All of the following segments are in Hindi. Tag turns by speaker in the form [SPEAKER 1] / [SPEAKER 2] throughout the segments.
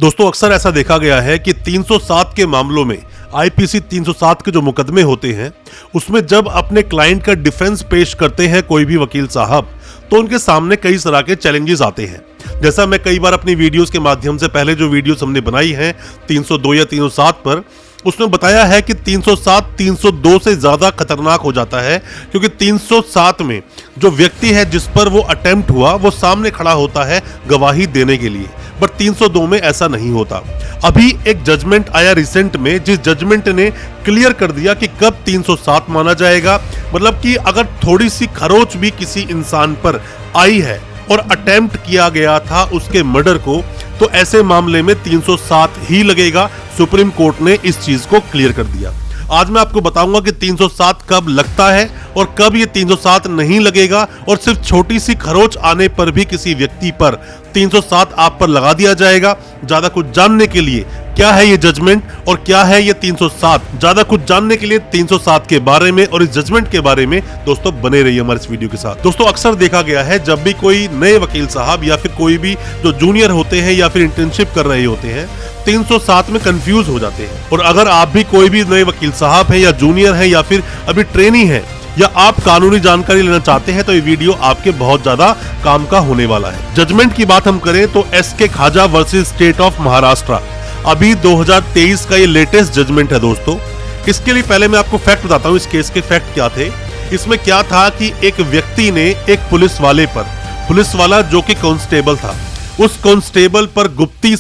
[SPEAKER 1] दोस्तों अक्सर ऐसा देखा गया है कि 307 के मामलों में आईपीसी 307 के जो मुकदमे होते हैं उसमें जब अपने क्लाइंट का डिफेंस पेश करते हैं कोई भी वकील साहब तो उनके सामने कई तरह के चैलेंजेस आते हैं। जैसा मैं कई बार अपनी वीडियोस के माध्यम से पहले जो वीडियोस हमने बनाई हैं 302 या 307 पर, उसमें बताया है कि 307 302 से ज्यादा खतरनाक हो जाता है, क्योंकि 307 में जो व्यक्ति है जिस पर वो अटेम्प्ट हुआ वो सामने खड़ा होता है गवाही देने के लिए, बट 302 में ऐसा नहीं होता। अभी एक जजमेंट आया रिसेंट में, जिस जजमेंट ने क्लियर कर दिया कि कब 307 माना जाएगा। मतलब कि अगर थोड़ी सी खरोच भी किसी इंसान पर आई है और अटेम्प्ट किया गया था उसके मर्डर को, तो ऐसे मामले में 307 ही लगेगा। सुप्रीम कोर्ट ने इस चीज को क्लियर कर दिया। आज मैं आपको बताऊंगा कि 307 कब लगता है और कब ये 307 नहीं लगेगा, और सिर्फ छोटी सी खरोच आने पर भी किसी व्यक्ति पर 307 आप पर लगा दिया जाएगा। ज्यादा कुछ जानने के लिए क्या है ये जजमेंट और क्या है ये 307, ज्यादा कुछ जानने के लिए 307 के बारे में और इस जजमेंट के बारे में दोस्तों बने रहिए हमारे इस वीडियो के साथ। दोस्तों अक्सर देखा गया है जब भी कोई नए वकील साहब या फिर कोई भी जो जूनियर होते हैं या फिर इंटर्नशिप कर रहे होते हैं 307 में कंफ्यूज हो जाते हैं। और अगर आप भी कोई भी नए वकील साहब है या जूनियर है या फिर अभी ट्रेनी है या आप कानूनी जानकारी लेना चाहते हैं तो ये वीडियो आपके बहुत ज्यादा काम का होने वाला है। जजमेंट की बात हम करें तो एसके खाजा वर्सेस स्टेट ऑफ महाराष्ट्र, अभी 2023 का ये लेटेस्ट जजमेंट है दोस्तों। इसके लिए पहले मैं आपको फैक्ट बताता हूँ, इस केस के फैक्ट क्या थे। इसमें क्या था कि एक व्यक्ति ने एक पुलिस वाले पर, पुलिस वाला जो कि कांस्टेबल था, उस कांस्टेबल पर गुप्ती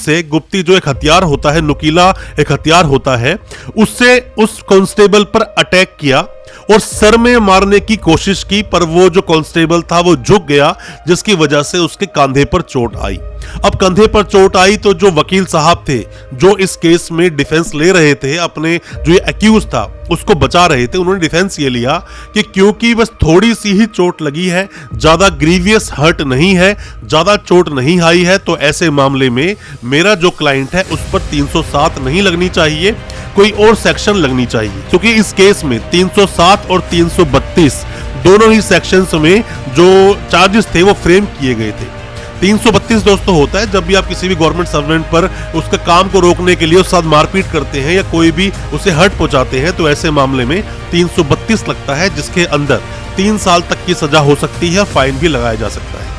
[SPEAKER 1] जो एक हथियार होता है, नुकीला एक हथियार होता है, उससे उस कांस्टेबल पर अटैक किया और सर में मारने की कोशिश की, पर वो जो कांस्टेबल था वो झुक गया, जिसकी वजह से उसके कंधे पर चोट आई। अब कंधे पर चोट आई तो जो वकील साहब थे जो इस केस में डिफेंस ले रहे थे, अपने जो ये एक्यूज था उसको बचा रहे थे, उन्होंने डिफेंस ये लिया कि क्योंकि बस थोड़ी सी ही चोट लगी है, ज्यादा ग्रीवियस हर्ट नहीं है, ज्यादा चोट नहीं आई है, तो ऐसे मामले में मेरा जो क्लाइंट है उस पर 307 नहीं लगनी चाहिए, कोई और सेक्शन लगनी चाहिए। क्योंकि इस केस में 307 और 332 दोनों ही सेक्शंस में जो चार्जेस थे वो फ्रेम किए गए थे। 332 दोस्तों होता है जब भी आप किसी भी गवर्नमेंट सर्वेंट पर उसके काम को रोकने के लिए उसके साथ मारपीट करते हैं या कोई भी उसे हर्ट पहुंचाते हैं, तो ऐसे मामले में 332 लगता है, जिसके अंदर 3 साल तक की सजा हो सकती है, फाइन भी लगाया जा सकता है।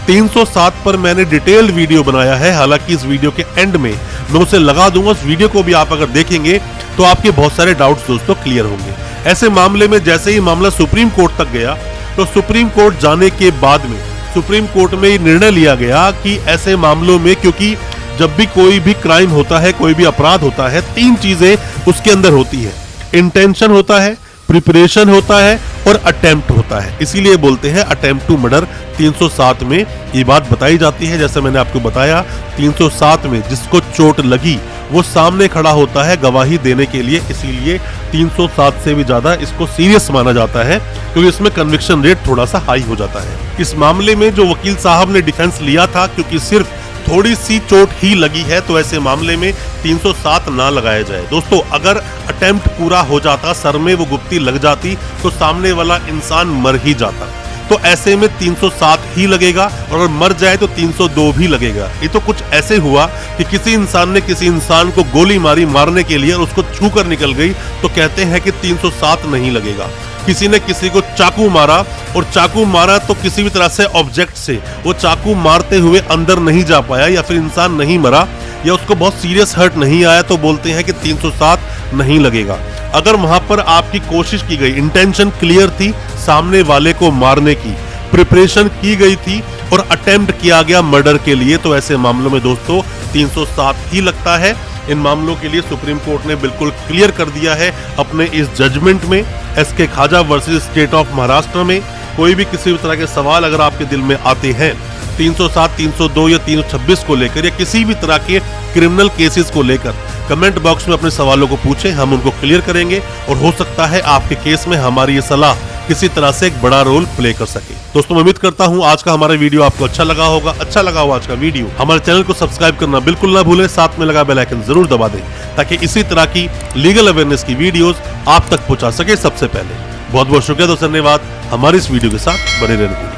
[SPEAKER 1] 307 पर मैंने डिटेल्ड वीडियो बनाया है, हालांकि इस वीडियो के एंड में मैं उसे लगा दूंगा। उस वीडियो को भी आप अगर देखेंगे तो आपके बहुत सारे डाउट्स दोस्तों क्लियर होंगे। ऐसे मामले में जैसे ही मामला सुप्रीम कोर्ट तक गया तो सुप्रीम कोर्ट जाने के बाद में सुप्रीम कोर्ट में निर्णय लिया गया कि ऐसे मामलों में, क्योंकि जब भी कोई भी क्राइम होता है, कोई भी अपराध होता है, 3 चीजें उसके अंदर होती है, इंटेंशन होता है, प्रिपरेशन होता है और अटेम्प्ट होता है। इसीलिए बोलते हैं अटेम्प्ट टू मर्डर। 307 में ये बात बताई जाती है, जैसे मैंने आपको बताया 307 में जिसको चोट लगी वो सामने खड़ा होता है गवाही देने के लिए, इसीलिए 307 से भी ज्यादा इसको सीरियस माना जाता है, क्योंकि इसमें कन्विक्शन रेट थोड़ा सा हाई हो जाता है। इस मामले में जो वकील साहब ने डिफेंस लिया था, क्योंकि सिर्फ थोड़ी सी चोट ही लगी है, तो ऐसे मामले में 307 ना लगाया जाए। दोस्तों अगर अटेम्प्ट पूरा हो जाता, सर में वो गुप्ती लग जाती, तो सामने वाला इंसान मर ही जाता, तो ऐसे में 307 ही लगेगा, और अगर मर जाए तो 302 भी लगेगा। ये तो कुछ ऐसे हुआ कि किसी इंसान ने किसी इंसान को गोली मारी मारने के लिए और उसको छू कर निकल गई, तो कहते हैं कि 307 नहीं लगेगा। किसी ने किसी को चाकू मारा और चाकू मारा तो किसी भी तरह से ऑब्जेक्ट से वो चाकू मारते हुए अंदर नहीं जा पाया या फिर इंसान नहीं मरा या उसको बहुत सीरियस हर्ट नहीं आया, तो बोलते हैं कि 307 नहीं लगेगा। अगर वहां पर आपकी कोशिश की गई, इंटेंशन क्लियर थी, सामने वाले को मारने की प्रिपरेशन की गई थी और अटेम्प्ट किया गया मर्डर के लिए, तो ऐसे मामलों में दोस्तों 307 ही लगता है। इन मामलों के लिए सुप्रीम कोर्ट ने बिल्कुल क्लियर कर दिया है अपने इस जजमेंट में। एसके खाजा वर्सेस स्टेट ऑफ महाराष्ट्र में कोई भी किसी भी तरह के सवाल अगर आपके दिल में आते हैं 307, 302 या 326 को लेकर या किसी भी तरह के क्रिमिनल केसेस को लेकर, कमेंट बॉक्स में अपने सवालों को पूछें, हम उनको क्लियर करेंगे और हो सकता है आपके केस में हमारी ये सलाह किसी तरह से एक बड़ा रोल प्ले कर सके। दोस्तों मैं उम्मीद करता हूं आज का हमारा वीडियो आपको अच्छा लगा होगा। अच्छा लगा हो आज का वीडियो, हमारे चैनल को सब्सक्राइब करना बिल्कुल ना भूलें, साथ में लगा बेल आइकन जरूर दबा दें ताकि इसी तरह की लीगल अवेयरनेस की वीडियोस आप तक पहुंचा सके सबसे पहले। बहुत बहुत शुक्रिया दोस्तों, धन्यवाद हमारे इस वीडियो के साथ बने रहने के लिए।